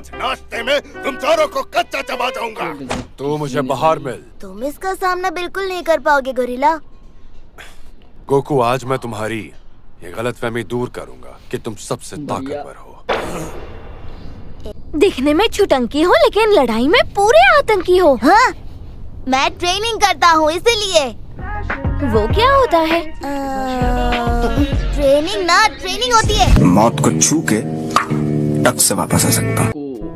आज नाश्ते में तुम चारों को कच्चा चबा जाऊंगा। तू मुझे बाहर मिल। तुम इसका सामना बिल्कुल नहीं कर पाओगे गोरिल्ला। गोकू, आज मैं तुम्हारी ये गलतफहमी दूर करूंगा कि तुम सबसे ताकतवर हो। दिखने में छुटंकी हो लेकिन लड़ाई में पूरे आतंकी हो। हाँ? मैं ट्रेनिंग करता हूँ इसीलिए। वो क्या होता है? ट्रेनिंग होती है। मौत को छू के टक से वापस आ सकता।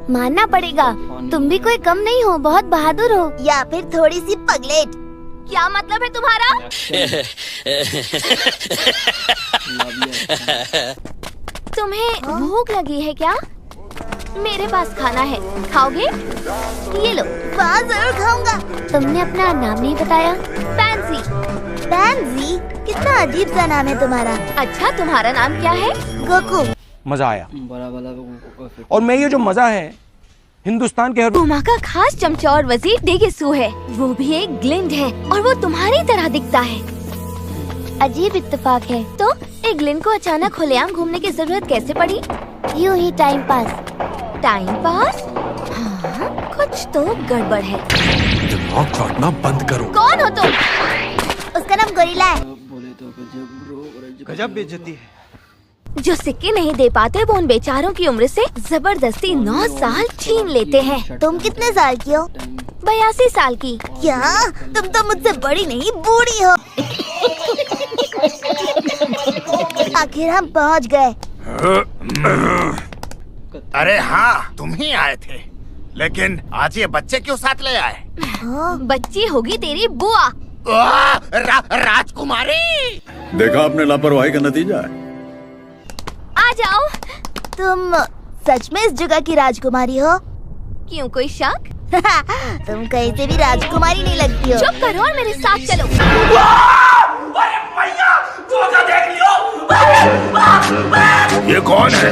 मानना पड़ेगा, तुम भी कोई कम नहीं हो, बहुत बहादुर हो। या फिर थोड़ी सी पगलेट। क्या मतलब है तुम्हारा? तुम्हें भूख लगी है क्या? मेरे पास खाना है, खाओगे? ये लो। हाँ, जरूर खाऊंगा। तुमने अपना नाम नहीं बताया। पैंसी। पैंसी? कितना अजीब सा नाम है तुम्हारा। अच्छा, तुम्हारा नाम क्या है? गोकू। मजा आया। और मैं ये जो मजा है हिंदुस्तान के हर गोमा का खास चमचा और वजीर डेगेसू है। वो भी एक ग्लिंड है और वो तुम्हारी तरह दिखता है। अजीब इत्तेफाक है। तो एक ग्लिंड को अचानक खुलेआम घूमने की जरूरत कैसे पड़ी? यूं ही टाइम पास। Time pass? हाँ, कुछ तो गड़बड़ है। दिमाग काटना बंद करो। कौन हो तुम? उसका नाम गोरिल्ला है। गजब बेइज्जती है। जो सिक्के नहीं दे पाते वो उन बेचारों की उम्र से जबरदस्ती 9 साल छीन लेते हैं। तुम कितने साल की हो? 82 साल की। क्या? तुम तो मुझसे बड़ी नहीं बूढ़ी हो। आखिर हम पहुंच गए। अरे हाँ, तुम ही आए थे। लेकिन आज ये बच्चे क्यों साथ ले आए? बच्ची होगी तेरी बुआ। राजकुमारी। देखा आपने लापरवाही का नतीजा है। आ जाओ। तुम सच में इस जगह की राजकुमारी हो? क्यों, कोई शक? तुम कहीं से भी राजकुमारी नहीं लगती हो। चुप करो और मेरे साथ चलो। अरे भैया, देख लियो। ये कौन है?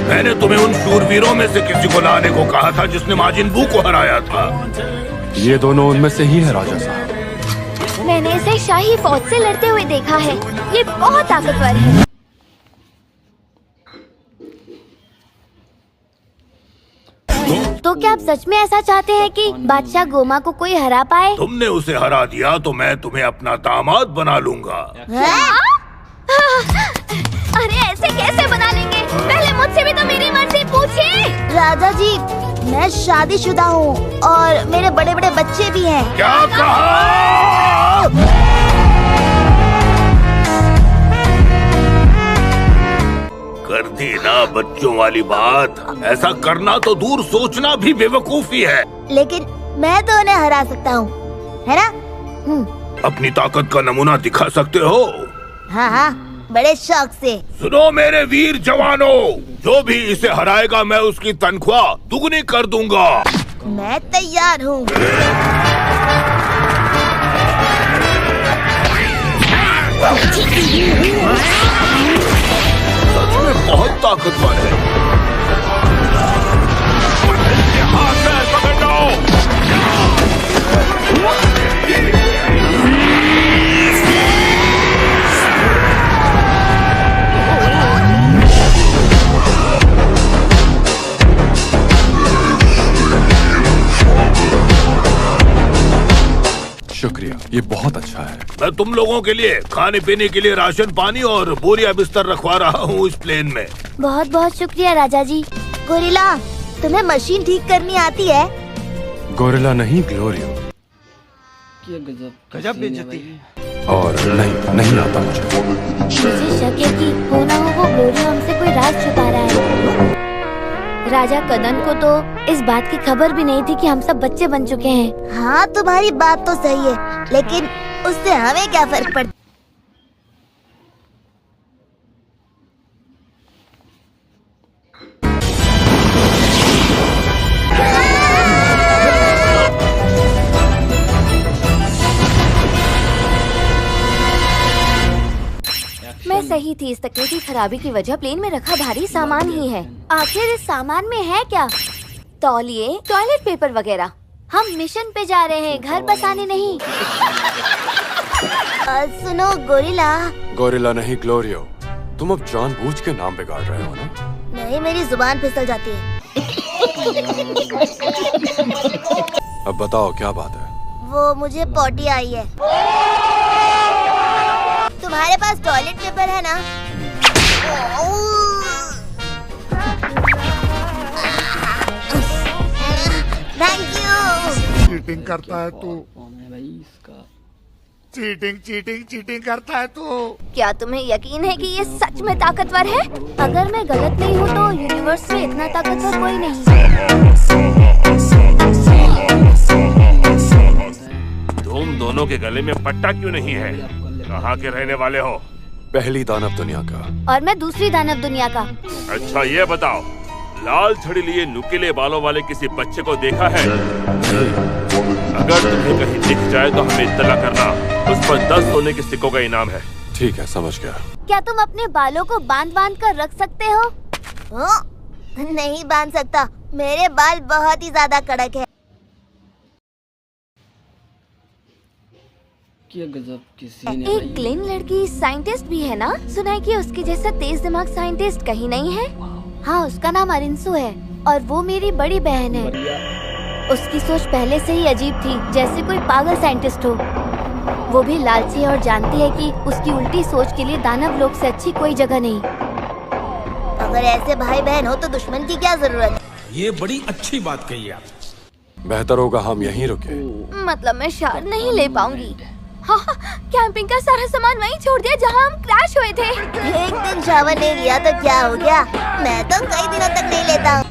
मैंने तुम्हें उन शूरवीरों में से किसी को लाने को कहा था जिसने माजिन बू को हराया था। ये दोनों उनमें से ही है राजा साहब। मैंने इसे शाही फौज से लड़ते हुए देखा है। ये बहुत ताकतवर है। तो क्या आप सच में ऐसा चाहते हैं कि बादशाह गोमा को कोई हरा पाए? तुमने उसे हरा दिया तो मैं तुम्हें अपना दामाद बना लूंगा। अरे ऐसे कैसे बना लेंगे? पहले मुझसे भी तो मेरी मर्जी पूछिए। राजा जी, मैं शादीशुदा हूँ और मेरे बड़े बड़े बच्चे भी हैं। क्या कहा? कर दी ना बच्चों वाली बात। ऐसा करना तो दूर, सोचना भी बेवकूफी है। लेकिन मैं तो उन्हें हरा सकता हूँ, है ना? अपनी ताकत का नमूना दिखा सकते हो? हाँ हाँ, बड़े शौक से। सुनो मेरे वीर जवानों, जो भी इसे हराएगा मैं उसकी तनख्वाह दुगनी कर दूंगा। मैं तैयार हूँ। बहुत ताकतवर है। हाथ में पकड़ लो। शुक्रिया, ये बहुत अच्छा है। मैं तुम लोगों के लिए खाने पीने के लिए राशन पानी और बोरिया बिस्तर रखवा रहा हूँ इस प्लेन में। बहुत बहुत शुक्रिया राजा जी। गोरिल्ला, तुम्हें मशीन ठीक करनी आती है? गोरिल्ला नहीं, ग्लोरियो। गजब बेइज्जती है। और नहीं आता मुझे। मुझे शक है कि हो ना हो वो ग्लोरियो हमसे कोई राज छुपा रहा है। राजा कदन को तो इस बात की खबर भी नहीं थी कि हम सब बच्चे बन चुके हैं। हाँ, तुम्हारी बात तो सही है, लेकिन उससे हमें क्या फर्क पड़ता? मैं सही थी, इस तकनीकी खराबी की वजह प्लेन में रखा भारी सामान ही है। आखिर इस सामान में है क्या? तौलिए, टॉयलेट पेपर वगैरह। हम मिशन पे जा रहे हैं, घर बसाने नहीं। सुनो गोरिल्ला। गोरिल्ला नहीं, ग्लोरियो। तुम अब जानबूझ के नाम बिगाड़ रहे हो ना? नहीं, मेरी जुबान फिसल जाती है। अब बताओ क्या बात है? वो मुझे पॉटी आई है। तुम्हारे पास टॉयलेट पेपर है ना? Thank you. चीटिंग करता है तू, कौन है भाई इसका? चीटिंग चीटिंग चीटिंग करता है तू। क्या तुम्हें यकीन है कि ये सच में ताकतवर है? अगर मैं गलत नहीं हूँ तो यूनिवर्स में इतना ताकतवर कोई नहीं है। तुम दोनों के गले में पट्टा क्यों नहीं है? कहाँ के रहने वाले हो? पहली दानव दुनिया का। और मैं दूसरी दानव दुनिया का। अच्छा ये बताओ, लाल छड़ी लिए नुकीले बालों वाले किसी बच्चे को देखा है? अगर तुम्हें कहीं दिख जाए तो हमें इत्तला करना। उस पर 10 सोने के सिक्कों का इनाम है। ठीक है, समझ गया। क्या तुम अपने बालों को बांध बांध कर रख सकते हो? नहीं बांध सकता, मेरे बाल बहुत ही ज्यादा कड़क है। क्या गजब किसी ने एक क्लीन लड़की साइंटिस्ट भी है ना? सुना है कि उसके जैसा तेज दिमाग साइंटिस्ट कहीं नहीं है। हाँ, उसका नाम अरिंसू है और वो मेरी बड़ी बहन है। उसकी सोच पहले से ही अजीब थी, जैसे कोई पागल साइंटिस्ट हो। वो भी लालची और जानती है कि उसकी उल्टी सोच के लिए दानव लोग से अच्छी कोई जगह नहीं। अगर ऐसे भाई बहन हो तो दुश्मन की क्या जरूरत है? ये बड़ी अच्छी बात कही आप। बेहतर होगा हम यहीं रुके। मतलब मैं शार नहीं ले पाऊंगी। हाँ, कैंपिंग का सारा सामान वहीं छोड़ दिया जहाँ हम क्रैश हुए थे। एक दिन शावर नहीं लिया तो क्या हो गया? मैं तो कई दिनों तक नहीं लेता हूँ।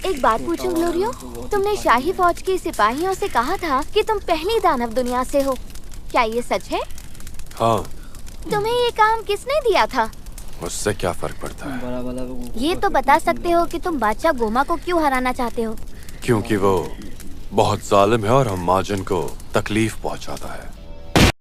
एक बात पूछूं ग्लोरियो, तुमने शाही फौज के सिपाहियों से कहा था कि तुम पहली दानव दुनिया से हो, क्या ये सच है? हाँ। तुम्हें ये काम किसने दिया था? उससे क्या फर्क पड़ता है? बड़ा वाला ये तो बता सकते हो कि तुम बादशाह गोमा को क्यों हराना चाहते हो? क्योंकि वो बहुत जालिम है और हम माजन को तकलीफ पहुंचाता है।